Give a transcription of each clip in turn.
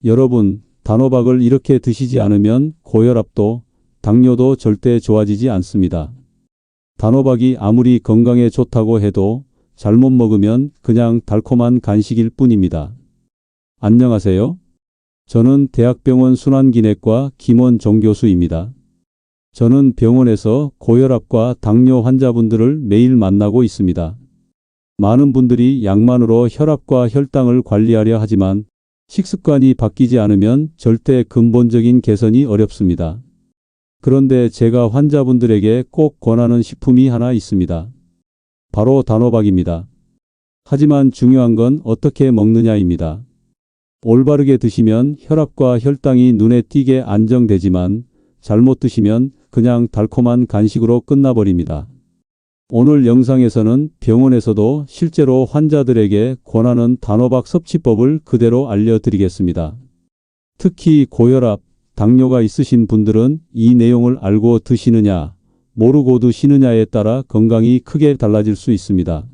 여러분, 단호박을 이렇게 드시지 않으면 고혈압도 당뇨도 절대 좋아지지 않습니다. 단호박이 아무리 건강에 좋다고 해도 잘못 먹으면 그냥 달콤한 간식일 뿐입니다. 안녕하세요. 저는 대학병원 순환기내과 김원종 교수입니다. 저는 병원에서 고혈압과 당뇨 환자분들을 매일 만나고 있습니다. 많은 분들이 약만으로 혈압과 혈당을 관리하려 하지만 식습관이 바뀌지 않으면 절대 근본적인 개선이 어렵습니다. 그런데 제가 환자분들에게 꼭 권하는 식품이 하나 있습니다. 바로 단호박입니다. 하지만 중요한 건 어떻게 먹느냐입니다. 올바르게 드시면 혈압과 혈당이 눈에 띄게 안정되지만 잘못 드시면 그냥 달콤한 간식으로 끝나버립니다. 오늘 영상에서는 병원에서도 실제로 환자들에게 권하는 단호박 섭취법을 그대로 알려드리겠습니다. 특히 고혈압, 당뇨가 있으신 분들은 이 내용을 알고 드시느냐, 모르고 드시느냐에 따라 건강이 크게 달라질 수 있습니다.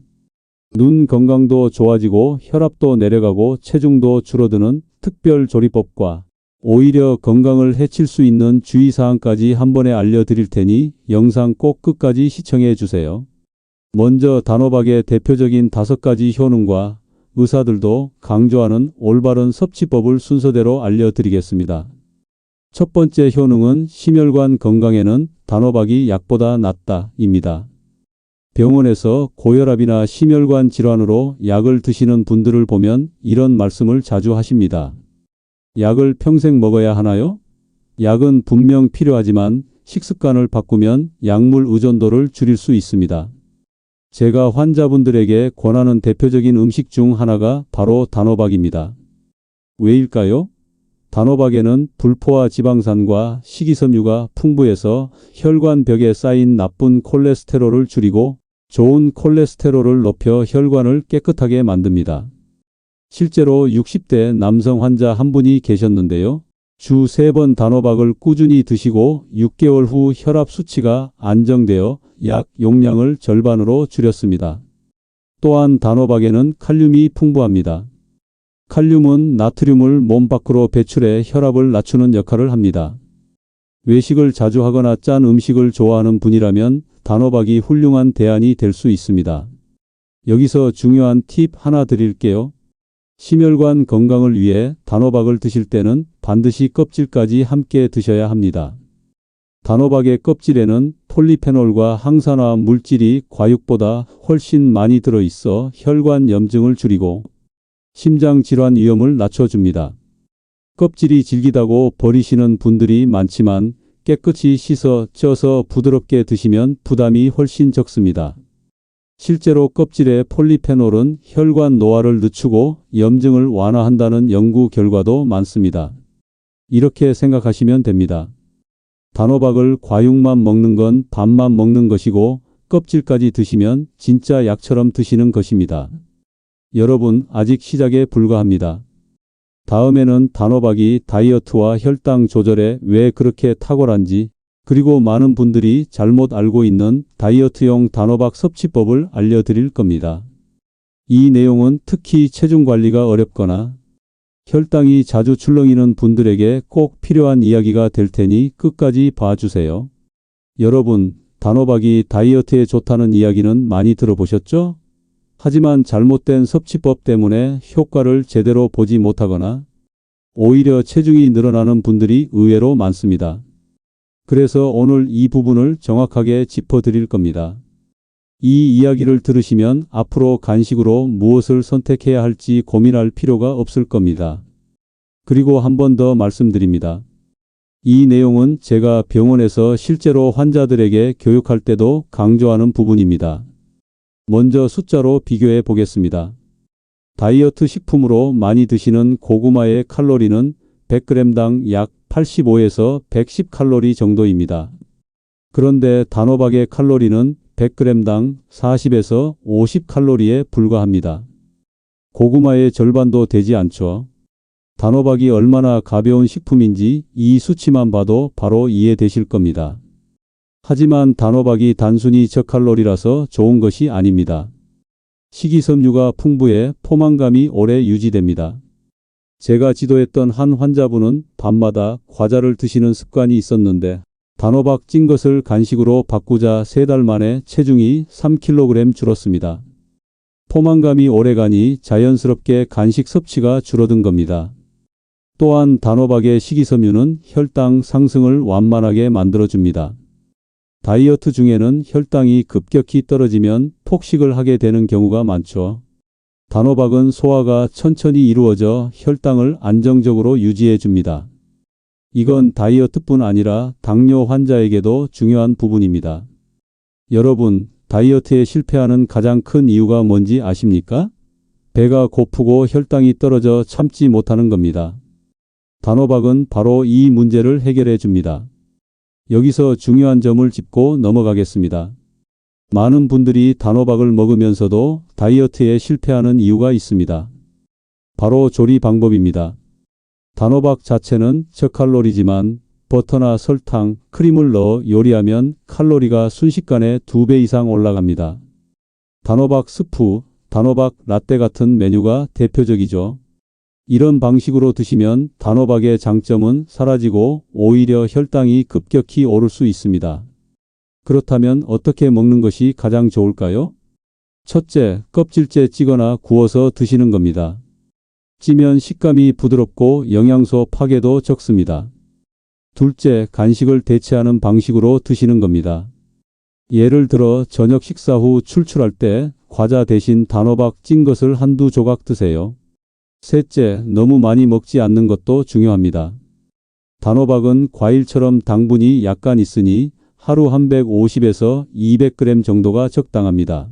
눈 건강도 좋아지고 혈압도 내려가고 체중도 줄어드는 특별 조리법과 오히려 건강을 해칠 수 있는 주의사항까지 한 번에 알려드릴 테니 영상 꼭 끝까지 시청해 주세요. 먼저 단호박의 대표적인 5가지 효능과 의사들도 강조하는 올바른 섭취법을 순서대로 알려드리겠습니다. 첫 번째 효능은 심혈관 건강에는 단호박이 약보다 낫다입니다. 병원에서 고혈압이나 심혈관 질환으로 약을 드시는 분들을 보면 이런 말씀을 자주 하십니다. 약을 평생 먹어야 하나요? 약은 분명 필요하지만 식습관을 바꾸면 약물 의존도를 줄일 수 있습니다. 제가 환자분들에게 권하는 대표적인 음식 중 하나가 바로 단호박입니다. 왜일까요? 단호박에는 불포화 지방산과 식이섬유가 풍부해서 혈관벽에 쌓인 나쁜 콜레스테롤을 줄이고 좋은 콜레스테롤을 높여 혈관을 깨끗하게 만듭니다. 실제로 60대 남성 환자 한 분이 계셨는데요. 주 3번 단호박을 꾸준히 드시고 6개월 후 혈압 수치가 안정되어 약 용량을 절반으로 줄였습니다. 또한 단호박에는 칼륨이 풍부합니다. 칼륨은 나트륨을 몸 밖으로 배출해 혈압을 낮추는 역할을 합니다. 외식을 자주 하거나 짠 음식을 좋아하는 분이라면 단호박이 훌륭한 대안이 될 수 있습니다. 여기서 중요한 팁 하나 드릴게요. 심혈관 건강을 위해 단호박을 드실 때는 반드시 껍질까지 함께 드셔야 합니다. 단호박의 껍질에는 폴리페놀과 항산화 물질이 과육보다 훨씬 많이 들어있어 혈관 염증을 줄이고 심장 질환 위험을 낮춰줍니다. 껍질이 질기다고 버리시는 분들이 많지만 깨끗이 씻어 쪄서 부드럽게 드시면 부담이 훨씬 적습니다. 실제로 껍질의 폴리페놀은 혈관 노화를 늦추고 염증을 완화한다는 연구 결과도 많습니다. 이렇게 생각하시면 됩니다. 단호박을 과육만 먹는 건 반만 먹는 것이고 껍질까지 드시면 진짜 약처럼 드시는 것입니다. 여러분, 아직 시작에 불과합니다. 다음에는 단호박이 다이어트와 혈당 조절에 왜 그렇게 탁월한지, 그리고 많은 분들이 잘못 알고 있는 다이어트용 단호박 섭취법을 알려드릴 겁니다. 이 내용은 특히 체중 관리가 어렵거나 혈당이 자주 출렁이는 분들에게 꼭 필요한 이야기가 될 테니 끝까지 봐주세요. 여러분, 단호박이 다이어트에 좋다는 이야기는 많이 들어보셨죠? 하지만 잘못된 섭취법 때문에 효과를 제대로 보지 못하거나 오히려 체중이 늘어나는 분들이 의외로 많습니다. 그래서 오늘 이 부분을 정확하게 짚어드릴 겁니다. 이 이야기를 들으시면 앞으로 간식으로 무엇을 선택해야 할지 고민할 필요가 없을 겁니다. 그리고 한 번 더 말씀드립니다. 이 내용은 제가 병원에서 실제로 환자들에게 교육할 때도 강조하는 부분입니다. 먼저 숫자로 비교해 보겠습니다. 다이어트 식품으로 많이 드시는 고구마의 칼로리는 100g당 약 85에서 110칼로리 정도입니다. 그런데 단호박의 칼로리는 100g당 40에서 50칼로리에 불과합니다. 고구마의 절반도 되지 않죠. 단호박이 얼마나 가벼운 식품인지 이 수치만 봐도 바로 이해되실 겁니다. 하지만 단호박이 단순히 저칼로리라서 좋은 것이 아닙니다. 식이섬유가 풍부해 포만감이 오래 유지됩니다. 제가 지도했던 한 환자분은 밤마다 과자를 드시는 습관이 있었는데 단호박 찐 것을 간식으로 바꾸자 3달 만에 체중이 3kg 줄었습니다. 포만감이 오래가니 자연스럽게 간식 섭취가 줄어든 겁니다. 또한 단호박의 식이섬유는 혈당 상승을 완만하게 만들어줍니다. 다이어트 중에는 혈당이 급격히 떨어지면 폭식을 하게 되는 경우가 많죠. 단호박은 소화가 천천히 이루어져 혈당을 안정적으로 유지해 줍니다. 이건 다이어트뿐 아니라 당뇨 환자에게도 중요한 부분입니다. 여러분, 다이어트에 실패하는 가장 큰 이유가 뭔지 아십니까? 배가 고프고 혈당이 떨어져 참지 못하는 겁니다. 단호박은 바로 이 문제를 해결해 줍니다. 여기서 중요한 점을 짚고 넘어가겠습니다. 많은 분들이 단호박을 먹으면서도 다이어트에 실패하는 이유가 있습니다. 바로 조리 방법입니다. 단호박 자체는 저칼로리지만 버터나 설탕, 크림을 넣어 요리하면 칼로리가 순식간에 2배 이상 올라갑니다. 단호박 스프, 단호박 라떼 같은 메뉴가 대표적이죠. 이런 방식으로 드시면 단호박의 장점은 사라지고 오히려 혈당이 급격히 오를 수 있습니다. 그렇다면 어떻게 먹는 것이 가장 좋을까요? 첫째, 껍질째 찌거나 구워서 드시는 겁니다. 찌면 식감이 부드럽고 영양소 파괴도 적습니다. 둘째, 간식을 대체하는 방식으로 드시는 겁니다. 예를 들어 저녁 식사 후 출출할 때 과자 대신 단호박 찐 것을 한두 조각 드세요. 셋째, 너무 많이 먹지 않는 것도 중요합니다. 단호박은 과일처럼 당분이 약간 있으니 하루 150에서 200g 정도가 적당합니다.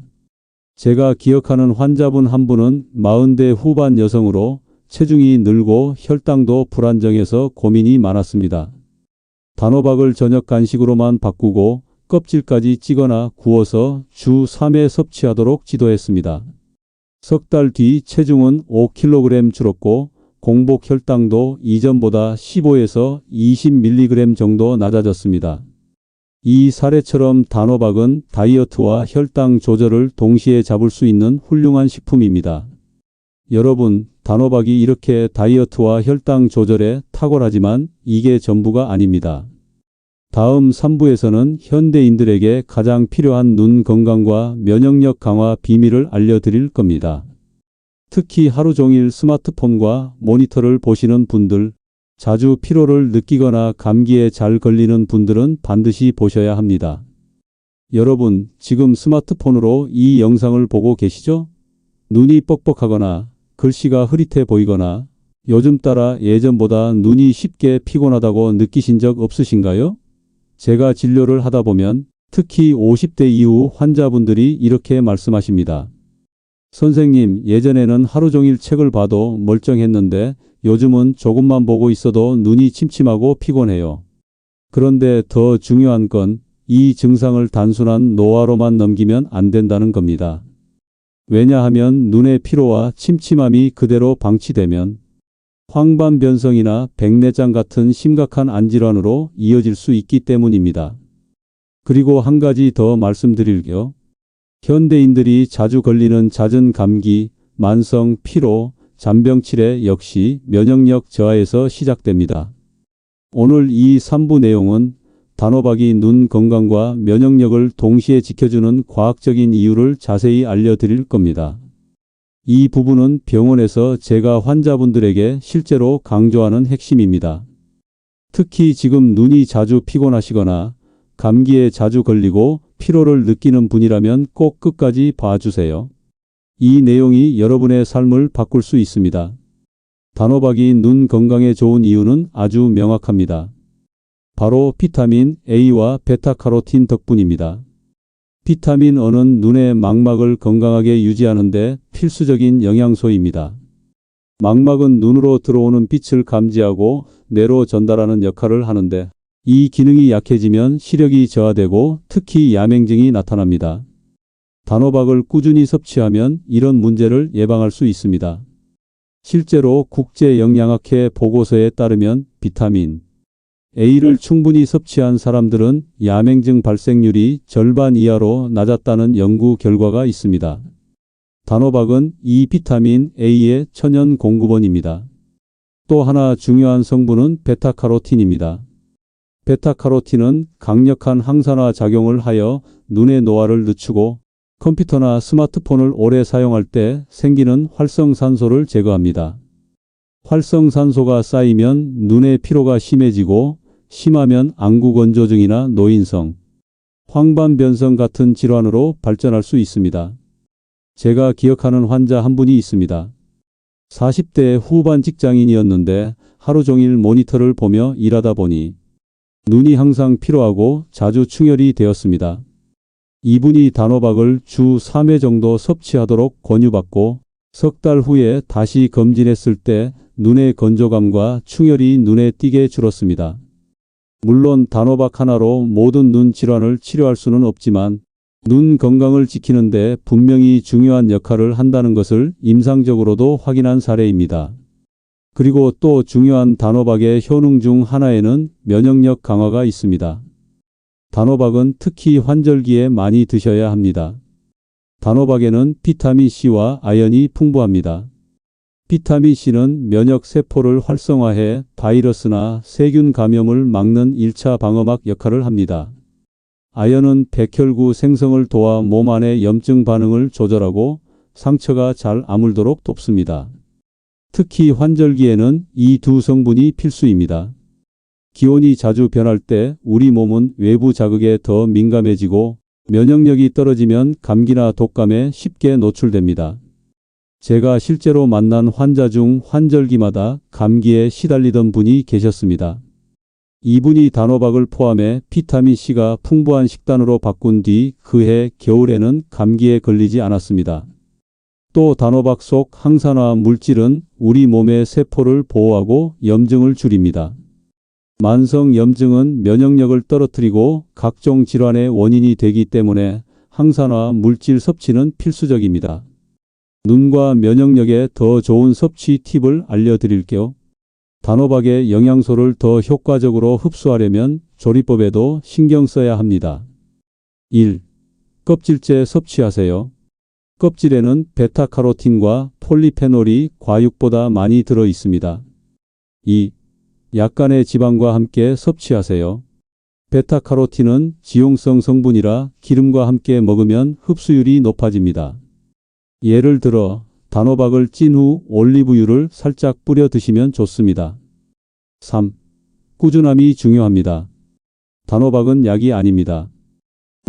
제가 기억하는 환자분 한 분은 40대 후반 여성으로 체중이 늘고 혈당도 불안정해서 고민이 많았습니다. 단호박을 저녁 간식으로만 바꾸고 껍질까지 찌거나 구워서 주 3회 섭취하도록 지도했습니다. 석 달 뒤 체중은 5kg 줄었고 공복 혈당도 이전보다 15에서 20mg 정도 낮아졌습니다. 이 사례처럼 단호박은 다이어트와 혈당 조절을 동시에 잡을 수 있는 훌륭한 식품입니다. 여러분, 단호박이 이렇게 다이어트와 혈당 조절에 탁월하지만 이게 전부가 아닙니다. 다음 3부에서는 현대인들에게 가장 필요한 눈 건강과 면역력 강화 비밀을 알려드릴 겁니다. 특히 하루 종일 스마트폰과 모니터를 보시는 분들, 자주 피로를 느끼거나 감기에 잘 걸리는 분들은 반드시 보셔야 합니다. 여러분, 지금 스마트폰으로 이 영상을 보고 계시죠? 눈이 뻑뻑하거나 글씨가 흐릿해 보이거나 요즘 따라 예전보다 눈이 쉽게 피곤하다고 느끼신 적 없으신가요? 제가 진료를 하다 보면 특히 50대 이후 환자분들이 이렇게 말씀하십니다. 선생님, 예전에는 하루 종일 책을 봐도 멀쩡했는데 요즘은 조금만 보고 있어도 눈이 침침하고 피곤해요. 그런데 더 중요한 건 이 증상을 단순한 노화로만 넘기면 안 된다는 겁니다. 왜냐하면 눈의 피로와 침침함이 그대로 방치되면 황반변성이나 백내장 같은 심각한 안질환으로 이어질 수 있기 때문입니다. 그리고 한 가지 더 말씀드릴게요. 현대인들이 자주 걸리는 잦은 감기, 만성 피로, 잔병치레 역시 면역력 저하에서 시작됩니다. 오늘 이 3부 내용은 단호박이 눈 건강과 면역력을 동시에 지켜주는 과학적인 이유를 자세히 알려드릴 겁니다. 이 부분은 병원에서 제가 환자분들에게 실제로 강조하는 핵심입니다. 특히 지금 눈이 자주 피곤하시거나 감기에 자주 걸리고 피로를 느끼는 분이라면 꼭 끝까지 봐주세요. 이 내용이 여러분의 삶을 바꿀 수 있습니다. 단호박이 눈 건강에 좋은 이유는 아주 명확합니다. 바로 비타민 A와 베타카로틴 덕분입니다. 비타민 A는 눈의 망막을 건강하게 유지하는 데 필수적인 영양소입니다. 망막은 눈으로 들어오는 빛을 감지하고 뇌로 전달하는 역할을 하는데 이 기능이 약해지면 시력이 저하되고 특히 야맹증이 나타납니다. 단호박을 꾸준히 섭취하면 이런 문제를 예방할 수 있습니다. 실제로 국제영양학회 보고서에 따르면 비타민 A를 충분히 섭취한 사람들은 야맹증 발생률이 절반 이하로 낮았다는 연구 결과가 있습니다. 단호박은 이 비타민 A의 천연 공급원입니다. 또 하나 중요한 성분은 베타카로틴입니다. 베타카로틴은 강력한 항산화 작용을 하여 눈의 노화를 늦추고 컴퓨터나 스마트폰을 오래 사용할 때 생기는 활성산소를 제거합니다. 활성산소가 쌓이면 눈의 피로가 심해지고 심하면 안구건조증이나 노인성, 황반변성 같은 질환으로 발전할 수 있습니다. 제가 기억하는 환자 한 분이 있습니다. 40대 후반 직장인이었는데 하루 종일 모니터를 보며 일하다 보니 눈이 항상 피로하고 자주 충혈이 되었습니다. 이분이 단호박을 주 3회 정도 섭취하도록 권유받고 석 달 후에 다시 검진했을 때 눈의 건조감과 충혈이 눈에 띄게 줄었습니다. 물론 단호박 하나로 모든 눈 질환을 치료할 수는 없지만 눈 건강을 지키는 데 분명히 중요한 역할을 한다는 것을 임상적으로도 확인한 사례입니다. 그리고 또 중요한 단호박의 효능 중 하나에는 면역력 강화가 있습니다. 단호박은 특히 환절기에 많이 드셔야 합니다. 단호박에는 비타민C와 아연이 풍부합니다. 비타민C는 면역 세포를 활성화해 바이러스나 세균 감염을 막는 1차 방어막 역할을 합니다. 아연은 백혈구 생성을 도와 몸 안의 염증 반응을 조절하고 상처가 잘 아물도록 돕습니다. 특히 환절기에는 이 두 성분이 필수입니다. 기온이 자주 변할 때 우리 몸은 외부 자극에 더 민감해지고 면역력이 떨어지면 감기나 독감에 쉽게 노출됩니다. 제가 실제로 만난 환자 중 환절기마다 감기에 시달리던 분이 계셨습니다. 이분이 단호박을 포함해 비타민C가 풍부한 식단으로 바꾼 뒤 그해 겨울에는 감기에 걸리지 않았습니다. 또 단호박 속 항산화 물질은 우리 몸의 세포를 보호하고 염증을 줄입니다. 만성 염증은 면역력을 떨어뜨리고 각종 질환의 원인이 되기 때문에 항산화 물질 섭취는 필수적입니다. 눈과 면역력에 더 좋은 섭취 팁을 알려드릴게요. 단호박의 영양소를 더 효과적으로 흡수하려면 조리법에도 신경 써야 합니다. 1. 껍질째 섭취하세요. 껍질에는 베타카로틴과 폴리페놀이 과육보다 많이 들어 있습니다. 2. 약간의 지방과 함께 섭취하세요. 베타카로틴은 지용성 성분이라 기름과 함께 먹으면 흡수율이 높아집니다. 예를 들어 단호박을 찐 후 올리브유를 살짝 뿌려 드시면 좋습니다. 3. 꾸준함이 중요합니다. 단호박은 약이 아닙니다.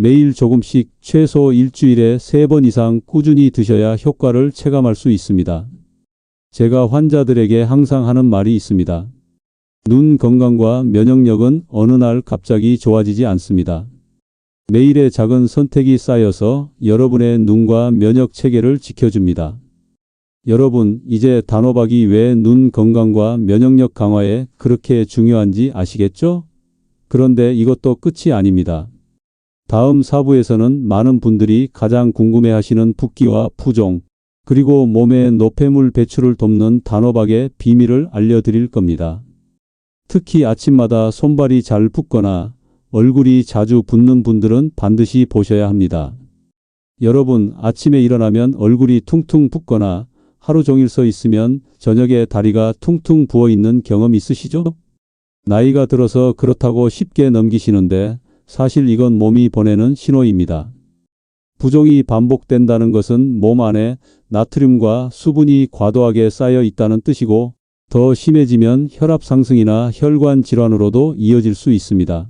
매일 조금씩 최소 일주일에 3번 이상 꾸준히 드셔야 효과를 체감할 수 있습니다. 제가 환자들에게 항상 하는 말이 있습니다. 눈 건강과 면역력은 어느 날 갑자기 좋아지지 않습니다. 매일의 작은 선택이 쌓여서 여러분의 눈과 면역 체계를 지켜줍니다. 여러분, 이제 단호박이 왜 눈 건강과 면역력 강화에 그렇게 중요한지 아시겠죠? 그런데 이것도 끝이 아닙니다. 다음 4부에서는 많은 분들이 가장 궁금해하시는 붓기와 부종, 그리고 몸의 노폐물 배출을 돕는 단호박의 비밀을 알려드릴 겁니다. 특히 아침마다 손발이 잘 붓거나 얼굴이 자주 붓는 분들은 반드시 보셔야 합니다. 여러분, 아침에 일어나면 얼굴이 퉁퉁 붓거나 하루 종일 서 있으면 저녁에 다리가 퉁퉁 부어 있는 경험 있으시죠? 나이가 들어서 그렇다고 쉽게 넘기시는데 사실 이건 몸이 보내는 신호입니다. 부종이 반복된다는 것은 몸 안에 나트륨과 수분이 과도하게 쌓여 있다는 뜻이고 더 심해지면 혈압 상승이나 혈관 질환으로도 이어질 수 있습니다.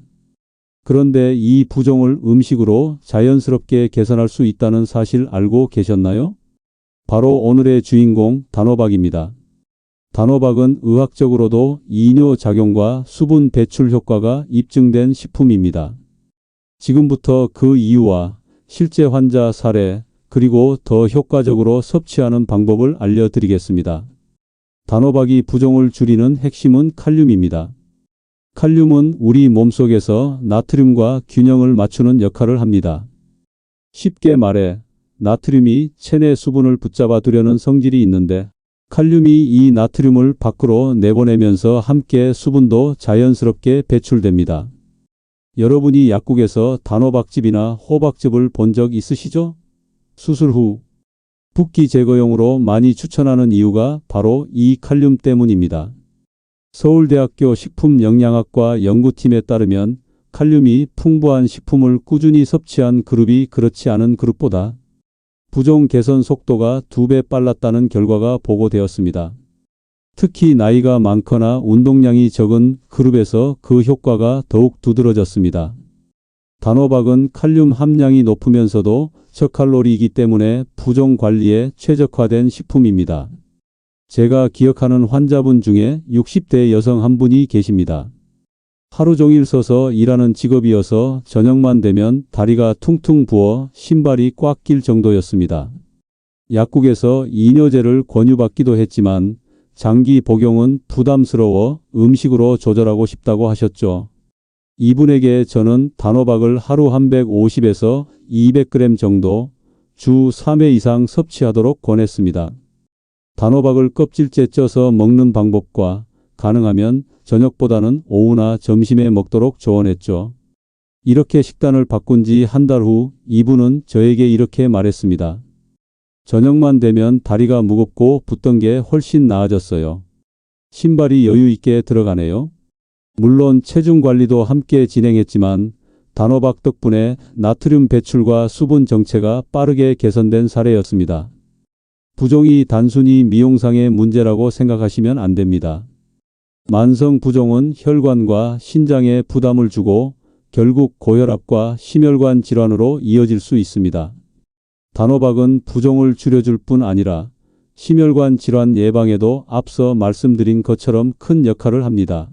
그런데 이 부종을 음식으로 자연스럽게 개선할 수 있다는 사실 알고 계셨나요? 바로 오늘의 주인공 단호박입니다. 단호박은 의학적으로도 이뇨작용과 수분 배출 효과가 입증된 식품입니다. 지금부터 그 이유와 실제 환자 사례, 그리고 더 효과적으로 섭취하는 방법을 알려드리겠습니다. 단호박이 부종을 줄이는 핵심은 칼륨입니다. 칼륨은 우리 몸속에서 나트륨과 균형을 맞추는 역할을 합니다. 쉽게 말해 나트륨이 체내 수분을 붙잡아 두려는 성질이 있는데 칼륨이 이 나트륨을 밖으로 내보내면서 함께 수분도 자연스럽게 배출됩니다. 여러분이 약국에서 단호박즙이나 호박즙을 본 적 있으시죠? 수술 후 붓기 제거용으로 많이 추천하는 이유가 바로 이 칼륨 때문입니다. 서울대학교 식품영양학과 연구팀에 따르면 칼륨이 풍부한 식품을 꾸준히 섭취한 그룹이 그렇지 않은 그룹보다 부종 개선 속도가 2배 빨랐다는 결과가 보고되었습니다. 특히 나이가 많거나 운동량이 적은 그룹에서 그 효과가 더욱 두드러졌습니다. 단호박은 칼륨 함량이 높으면서도 저칼로리이기 때문에 부종 관리에 최적화된 식품입니다. 제가 기억하는 환자분 중에 60대 여성 한 분이 계십니다. 하루 종일 서서 일하는 직업이어서 저녁만 되면 다리가 퉁퉁 부어 신발이 꽉 낄 정도였습니다. 약국에서 이뇨제를 권유받기도 했지만 장기 복용은 부담스러워 음식으로 조절하고 싶다고 하셨죠. 이분에게 저는 단호박을 하루 150에서 200g 정도 주 3회 이상 섭취하도록 권했습니다. 단호박을 껍질째 쪄서 먹는 방법과 가능하면 저녁보다는 오후나 점심에 먹도록 조언했죠. 이렇게 식단을 바꾼 지 한 달 후 이분은 저에게 이렇게 말했습니다. 저녁만 되면 다리가 무겁고 붓던 게 훨씬 나아졌어요. 신발이 여유 있게 들어가네요. 물론 체중 관리도 함께 진행했지만 단호박 덕분에 나트륨 배출과 수분 정체가 빠르게 개선된 사례였습니다. 부종이 단순히 미용상의 문제라고 생각하시면 안 됩니다. 만성 부종은 혈관과 신장에 부담을 주고 결국 고혈압과 심혈관 질환으로 이어질 수 있습니다. 단호박은 부종을 줄여줄 뿐 아니라 심혈관 질환 예방에도 앞서 말씀드린 것처럼 큰 역할을 합니다.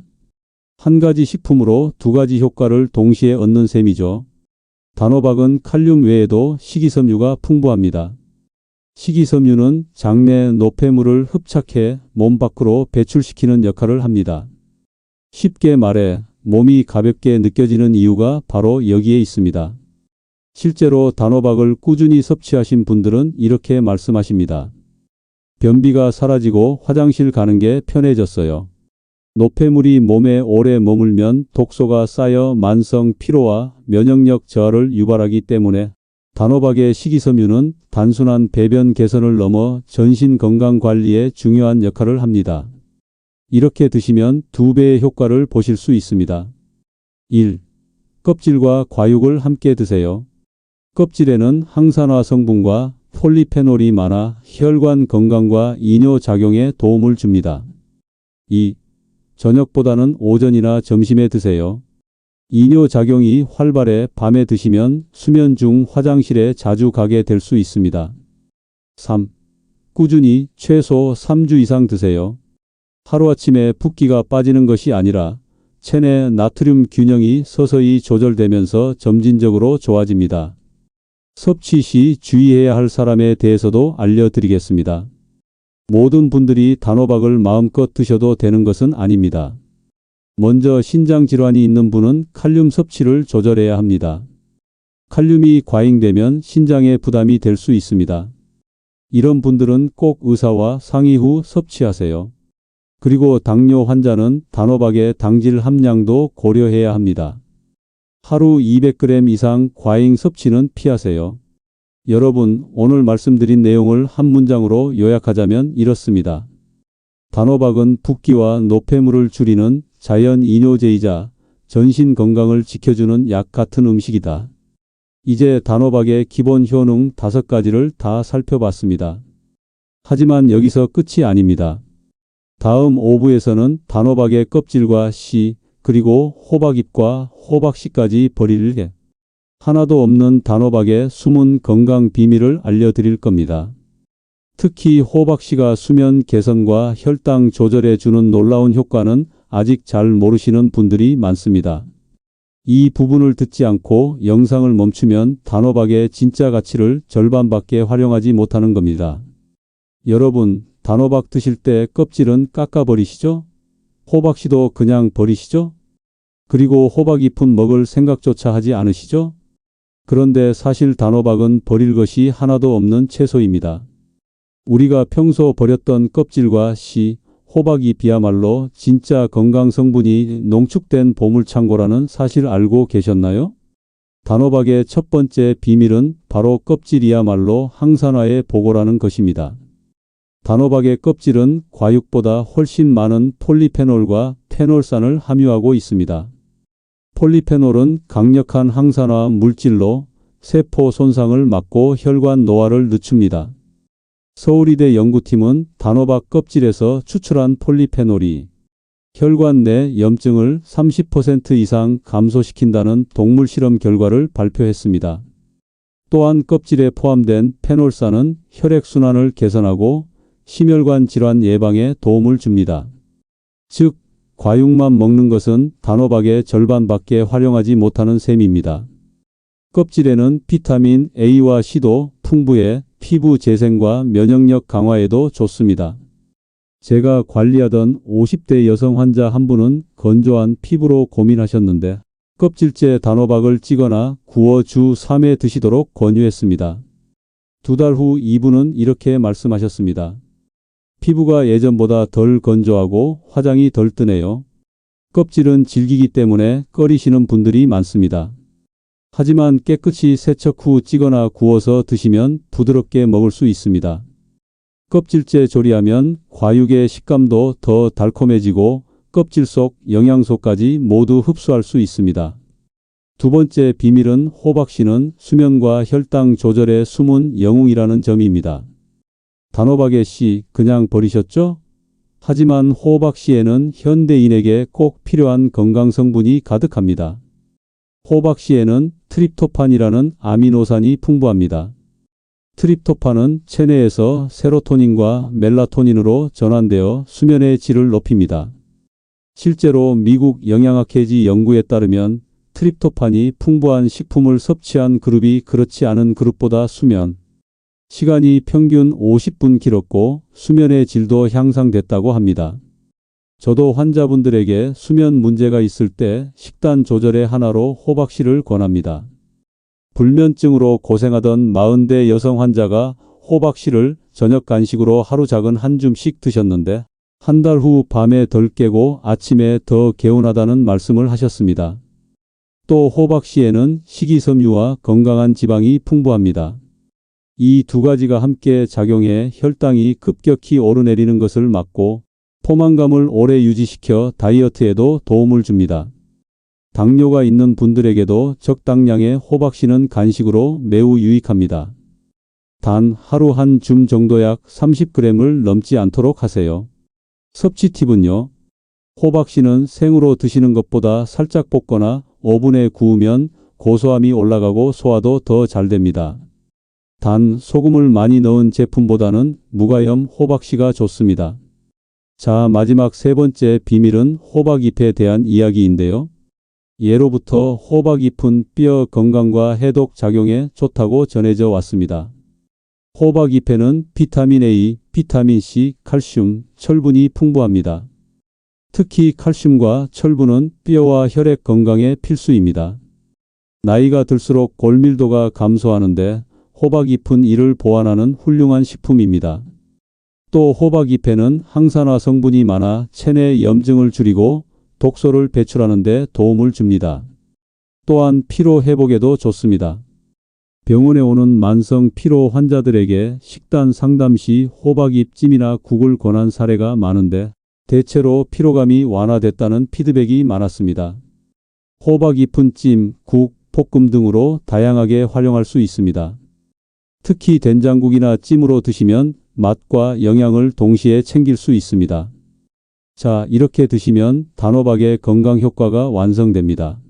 한 가지 식품으로 두 가지 효과를 동시에 얻는 셈이죠. 단호박은 칼륨 외에도 식이섬유가 풍부합니다. 식이섬유는 장내 노폐물을 흡착해 몸 밖으로 배출시키는 역할을 합니다. 쉽게 말해 몸이 가볍게 느껴지는 이유가 바로 여기에 있습니다. 실제로 단호박을 꾸준히 섭취하신 분들은 이렇게 말씀하십니다. 변비가 사라지고 화장실 가는 게 편해졌어요. 노폐물이 몸에 오래 머물면 독소가 쌓여 만성 피로와 면역력 저하를 유발하기 때문에 단호박의 식이섬유는 단순한 배변 개선을 넘어 전신 건강 관리에 중요한 역할을 합니다. 이렇게 드시면 2배의 효과를 보실 수 있습니다. 1. 껍질과 과육을 함께 드세요. 껍질에는 항산화 성분과 폴리페놀이 많아 혈관 건강과 이뇨 작용에 도움을 줍니다. 2. 저녁보다는 오전이나 점심에 드세요. 이뇨 작용이 활발해 밤에 드시면 수면 중 화장실에 자주 가게 될 수 있습니다. 3. 꾸준히 최소 3주 이상 드세요. 하루아침에 붓기가 빠지는 것이 아니라 체내 나트륨 균형이 서서히 조절되면서 점진적으로 좋아집니다. 섭취 시 주의해야 할 사람에 대해서도 알려드리겠습니다. 모든 분들이 단호박을 마음껏 드셔도 되는 것은 아닙니다. 먼저 신장 질환이 있는 분은 칼륨 섭취를 조절해야 합니다. 칼륨이 과잉되면 신장에 부담이 될 수 있습니다. 이런 분들은 꼭 의사와 상의 후 섭취하세요. 그리고 당뇨 환자는 단호박의 당질 함량도 고려해야 합니다. 하루 200g 이상 과잉 섭취는 피하세요. 여러분, 오늘 말씀드린 내용을 한 문장으로 요약하자면 이렇습니다. 단호박은 붓기와 노폐물을 줄이는 자연 이뇨제이자 전신 건강을 지켜주는 약 같은 음식이다. 이제 단호박의 기본 효능 5가지를 다 살펴봤습니다. 하지만 여기서 끝이 아닙니다. 다음 5부에서는 단호박의 껍질과 씨, 그리고 호박잎과 호박씨까지 버릴 하나도 없는 단호박의 숨은 건강 비밀을 알려드릴 겁니다. 특히 호박씨가 수면 개선과 혈당 조절에 주는 놀라운 효과는 아직 잘 모르시는 분들이 많습니다. 이 부분을 듣지 않고 영상을 멈추면 단호박의 진짜 가치를 절반밖에 활용하지 못하는 겁니다. 여러분, 단호박 드실 때 껍질은 깎아버리시죠? 호박씨도 그냥 버리시죠? 그리고 호박잎은 먹을 생각조차 하지 않으시죠? 그런데 사실 단호박은 버릴 것이 하나도 없는 채소입니다. 우리가 평소 버렸던 껍질과 씨, 호박잎이야말로 진짜 건강 성분이 농축된 보물창고라는 사실 알고 계셨나요? 단호박의 첫 번째 비밀은 바로 껍질이야말로 항산화의 보고라는 것입니다. 단호박의 껍질은 과육보다 훨씬 많은 폴리페놀과 페놀산을 함유하고 있습니다. 폴리페놀은 강력한 항산화 물질로 세포 손상을 막고 혈관 노화를 늦춥니다. 서울의대 연구팀은 단호박 껍질에서 추출한 폴리페놀이 혈관 내 염증을 30% 이상 감소시킨다는 동물 실험 결과를 발표했습니다. 또한 껍질에 포함된 페놀산은 혈액순환을 개선하고 심혈관 질환 예방에 도움을 줍니다. 즉, 과육만 먹는 것은 단호박의 절반밖에 활용하지 못하는 셈입니다. 껍질에는 비타민 A와 C도 풍부해 피부 재생과 면역력 강화에도 좋습니다. 제가 관리하던 50대 여성 환자 한 분은 건조한 피부로 고민하셨는데 껍질째 단호박을 찌거나 구워 주 3회 드시도록 권유했습니다. 2달 후 이분은 이렇게 말씀하셨습니다. 피부가 예전보다 덜 건조하고 화장이 덜 뜨네요. 껍질은 질기기 때문에 꺼리시는 분들이 많습니다. 하지만 깨끗이 세척 후 찌거나 구워서 드시면 부드럽게 먹을 수 있습니다. 껍질째 조리하면 과육의 식감도 더 달콤해지고 껍질 속 영양소까지 모두 흡수할 수 있습니다. 두 번째 비밀은 호박씨는 수면과 혈당 조절의 숨은 영웅이라는 점입니다. 단호박의 씨 그냥 버리셨죠? 하지만 호박씨에는 현대인에게 꼭 필요한 건강성분이 가득합니다. 호박씨에는 트립토판이라는 아미노산이 풍부합니다. 트립토판은 체내에서 세로토닌과 멜라토닌으로 전환되어 수면의 질을 높입니다. 실제로 미국 영양학회지 연구에 따르면 트립토판이 풍부한 식품을 섭취한 그룹이 그렇지 않은 그룹보다 수면 시간이 평균 50분 길었고 수면의 질도 향상됐다고 합니다. 저도 환자분들에게 수면 문제가 있을 때 식단 조절의 하나로 호박씨를 권합니다. 불면증으로 고생하던 40대 여성 환자가 호박씨를 저녁 간식으로 하루 작은 한 줌씩 드셨는데 한 달 후 밤에 덜 깨고 아침에 더 개운하다는 말씀을 하셨습니다. 또 호박씨에는 식이섬유와 건강한 지방이 풍부합니다. 이 두 가지가 함께 작용해 혈당이 급격히 오르내리는 것을 막고 포만감을 오래 유지시켜 다이어트에도 도움을 줍니다. 당뇨가 있는 분들에게도 적당량의 호박씨는 간식으로 매우 유익합니다. 단 하루 한 줌 정도 약 30g을 넘지 않도록 하세요. 섭취 팁은요. 호박씨는 생으로 드시는 것보다 살짝 볶거나 오븐에 구우면 고소함이 올라가고 소화도 더 잘 됩니다. 단 소금을 많이 넣은 제품보다는 무가염 호박씨가 좋습니다. 자, 마지막 세 번째 비밀은 호박잎에 대한 이야기인데요. 예로부터 호박잎은 뼈 건강과 해독 작용에 좋다고 전해져 왔습니다. 호박잎에는 비타민 A, 비타민 C, 칼슘, 철분이 풍부합니다. 특히 칼슘과 철분은 뼈와 혈액 건강에 필수입니다. 나이가 들수록 골밀도가 감소하는데 호박잎은 이를 보완하는 훌륭한 식품입니다. 또 호박잎에는 항산화 성분이 많아 체내 염증을 줄이고 독소를 배출하는 데 도움을 줍니다. 또한 피로 회복에도 좋습니다. 병원에 오는 만성 피로 환자들에게 식단 상담 시 호박잎 찜이나 국을 권한 사례가 많은데 대체로 피로감이 완화됐다는 피드백이 많았습니다. 호박잎은 찜, 국, 볶음 등으로 다양하게 활용할 수 있습니다. 특히 된장국이나 찜으로 드시면 맛과 영양을 동시에 챙길 수 있습니다. 자, 이렇게 드시면 단호박의 건강 효과가 완성됩니다.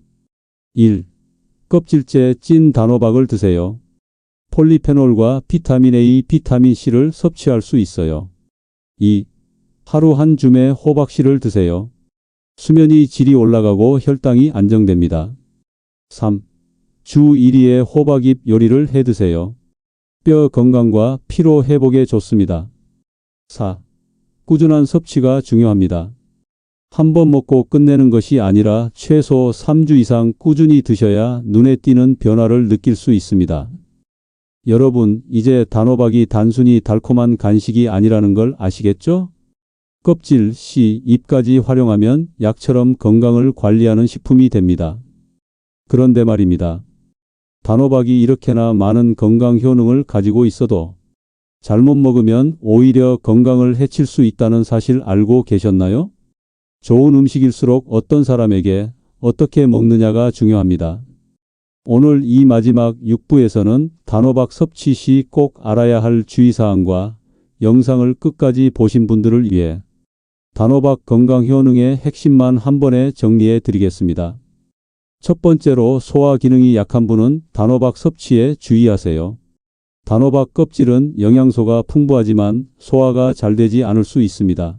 1. 껍질째 찐 단호박을 드세요. 폴리페놀과 비타민 A, 비타민 C를 섭취할 수 있어요. 2. 하루 한 줌의 호박씨를 드세요. 수면이 질이 올라가고 혈당이 안정됩니다. 3. 주 1회의 호박잎 요리를 해 드세요. 뼈 건강과 피로 회복에 좋습니다. 4. 꾸준한 섭취가 중요합니다. 한 번 먹고 끝내는 것이 아니라 최소 3주 이상 꾸준히 드셔야 눈에 띄는 변화를 느낄 수 있습니다. 여러분, 이제 단호박이 단순히 달콤한 간식이 아니라는 걸 아시겠죠? 껍질, 씨, 잎까지 활용하면 약처럼 건강을 관리하는 식품이 됩니다. 그런데 말입니다. 단호박이 이렇게나 많은 건강 효능을 가지고 있어도 잘못 먹으면 오히려 건강을 해칠 수 있다는 사실 알고 계셨나요? 좋은 음식일수록 어떤 사람에게 어떻게 먹느냐가 중요합니다. 오늘 이 마지막 6부에서는 단호박 섭취 시 꼭 알아야 할 주의사항과 영상을 끝까지 보신 분들을 위해 단호박 건강 효능의 핵심만 한 번에 정리해 드리겠습니다. 첫 번째로 소화 기능이 약한 분은 단호박 섭취에 주의하세요. 단호박 껍질은 영양소가 풍부하지만 소화가 잘 되지 않을 수 있습니다.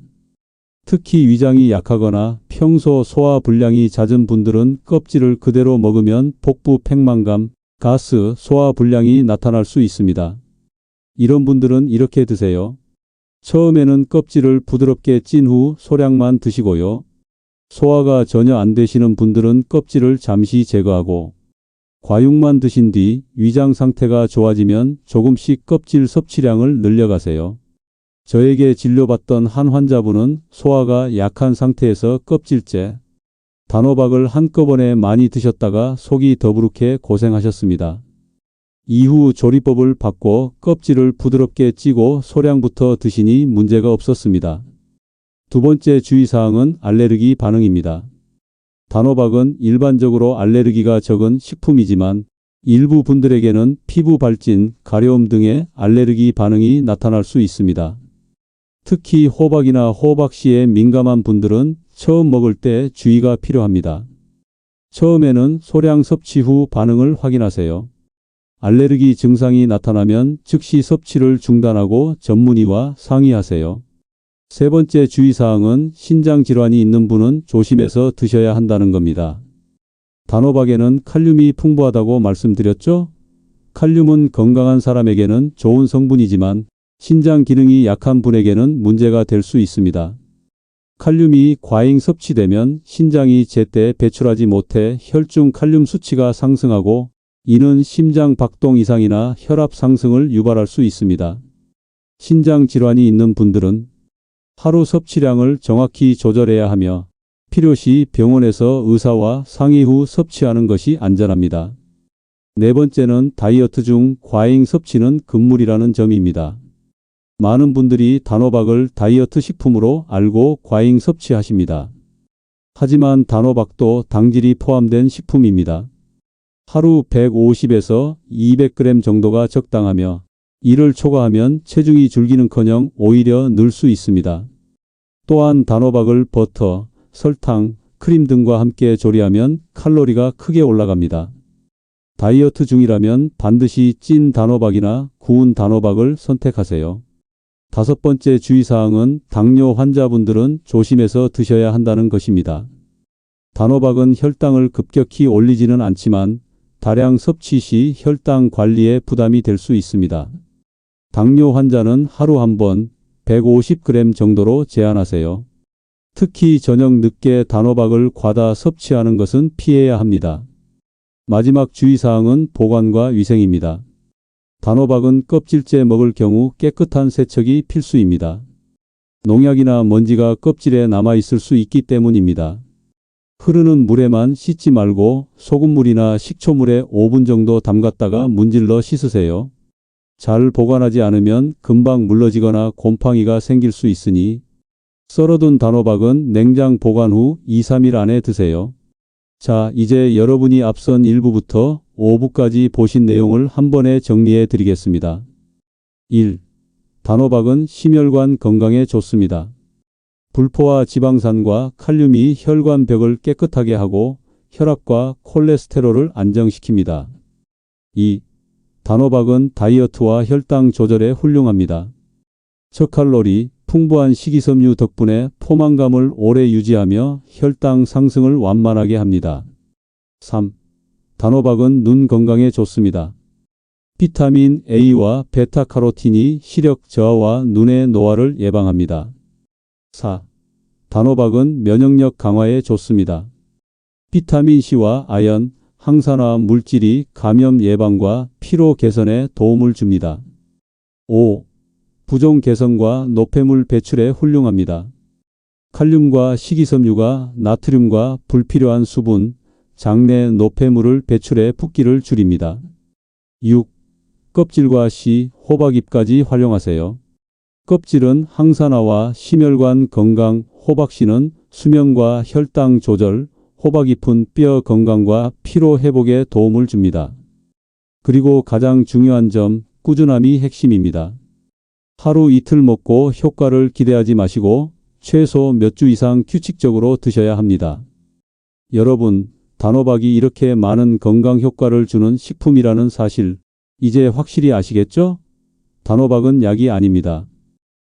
특히 위장이 약하거나 평소 소화 불량이 잦은 분들은 껍질을 그대로 먹으면 복부 팽만감, 가스, 소화 불량이 나타날 수 있습니다. 이런 분들은 이렇게 드세요. 처음에는 껍질을 부드럽게 찐 후 소량만 드시고요. 소화가 전혀 안 되시는 분들은 껍질을 잠시 제거하고 과육만 드신 뒤 위장 상태가 좋아지면 조금씩 껍질 섭취량을 늘려가세요. 저에게 진료받던 한 환자분은 소화가 약한 상태에서 껍질째 단호박을 한꺼번에 많이 드셨다가 속이 더부룩해 고생하셨습니다. 이후 조리법을 바꿔 껍질을 부드럽게 찌고 소량부터 드시니 문제가 없었습니다. 두 번째 주의사항은 알레르기 반응입니다. 단호박은 일반적으로 알레르기가 적은 식품이지만 일부 분들에게는 피부 발진, 가려움 등의 알레르기 반응이 나타날 수 있습니다. 특히 호박이나 호박씨에 민감한 분들은 처음 먹을 때 주의가 필요합니다. 처음에는 소량 섭취 후 반응을 확인하세요. 알레르기 증상이 나타나면 즉시 섭취를 중단하고 전문의와 상의하세요. 세 번째 주의사항은 신장 질환이 있는 분은 조심해서 드셔야 한다는 겁니다. 단호박에는 칼륨이 풍부하다고 말씀드렸죠? 칼륨은 건강한 사람에게는 좋은 성분이지만 신장 기능이 약한 분에게는 문제가 될 수 있습니다. 칼륨이 과잉 섭취되면 신장이 제때 배출하지 못해 혈중 칼륨 수치가 상승하고 이는 심장 박동 이상이나 혈압 상승을 유발할 수 있습니다. 신장 질환이 있는 분들은 하루 섭취량을 정확히 조절해야 하며 필요시 병원에서 의사와 상의 후 섭취하는 것이 안전합니다. 네 번째는 다이어트 중 과잉 섭취는 금물이라는 점입니다. 많은 분들이 단호박을 다이어트 식품으로 알고 과잉 섭취하십니다. 하지만 단호박도 당질이 포함된 식품입니다. 하루 150에서 200g 정도가 적당하며 이를 초과하면 체중이 줄기는커녕 오히려 늘 수 있습니다. 또한 단호박을 버터, 설탕, 크림 등과 함께 조리하면 칼로리가 크게 올라갑니다. 다이어트 중이라면 반드시 찐 단호박이나 구운 단호박을 선택하세요. 다섯 번째 주의사항은 당뇨 환자분들은 조심해서 드셔야 한다는 것입니다. 단호박은 혈당을 급격히 올리지는 않지만 다량 섭취 시 혈당 관리에 부담이 될 수 있습니다. 당뇨 환자는 하루 한 번 150g 정도로 제한하세요. 특히 저녁 늦게 단호박을 과다 섭취하는 것은 피해야 합니다. 마지막 주의사항은 보관과 위생입니다. 단호박은 껍질째 먹을 경우 깨끗한 세척이 필수입니다. 농약이나 먼지가 껍질에 남아있을 수 있기 때문입니다. 흐르는 물에만 씻지 말고 소금물이나 식초물에 5분 정도 담갔다가 문질러 씻으세요. 잘 보관하지 않으면 금방 물러지거나 곰팡이가 생길 수 있으니 썰어둔 단호박은 냉장 보관 후 2-3일 안에 드세요. 자, 이제 여러분이 앞선 1부부터 5부까지 보신 내용을 한 번에 정리해 드리겠습니다. 1. 단호박은 심혈관 건강에 좋습니다. 불포화 지방산과 칼륨이 혈관벽을 깨끗하게 하고 혈압과 콜레스테롤을 안정시킵니다. 2. 단호박은 다이어트와 혈당 조절에 훌륭합니다. 저칼로리, 풍부한 식이섬유 덕분에 포만감을 오래 유지하며 혈당 상승을 완만하게 합니다. 3. 단호박은 눈 건강에 좋습니다. 비타민 A와 베타카로틴이 시력 저하와 눈의 노화를 예방합니다. 4. 단호박은 면역력 강화에 좋습니다. 비타민C와 아연, 항산화 물질이 감염 예방과 피로 개선에 도움을 줍니다. 5. 부종 개선과 노폐물 배출에 훌륭합니다. 칼륨과 식이섬유가 나트륨과 불필요한 수분, 장내 노폐물을 배출해 붓기를 줄입니다. 6. 껍질과 씨, 호박잎까지 활용하세요. 껍질은 항산화와 심혈관 건강, 호박씨는 수면과 혈당 조절, 호박잎은 뼈 건강과 피로 회복에 도움을 줍니다. 그리고 가장 중요한 점, 꾸준함이 핵심입니다. 하루 이틀 먹고 효과를 기대하지 마시고 최소 몇 주 이상 규칙적으로 드셔야 합니다. 여러분, 단호박이 이렇게 많은 건강 효과를 주는 식품이라는 사실, 이제 확실히 아시겠죠? 단호박은 약이 아닙니다.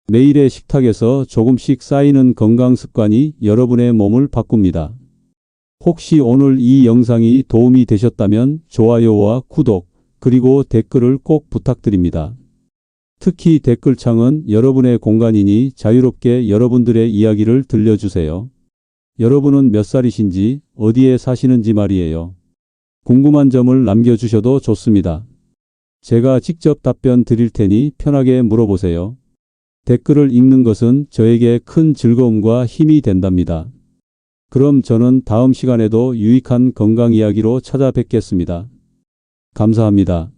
매일의 식탁에서 조금씩 쌓이는 건강 습관이 여러분의 몸을 바꿉니다. 혹시 오늘 이 영상이 도움이 되셨다면 좋아요와 구독, 그리고 댓글을 꼭 부탁드립니다. 특히 댓글창은 여러분의 공간이니 자유롭게 여러분들의 이야기를 들려주세요. 여러분은 몇 살이신지, 어디에 사시는지 말이에요. 궁금한 점을 남겨주셔도 좋습니다. 제가 직접 답변 드릴 테니 편하게 물어보세요. 댓글을 읽는 것은 저에게 큰 즐거움과 힘이 된답니다. 그럼 저는 다음 시간에도 유익한 건강 이야기로 찾아뵙겠습니다. 감사합니다.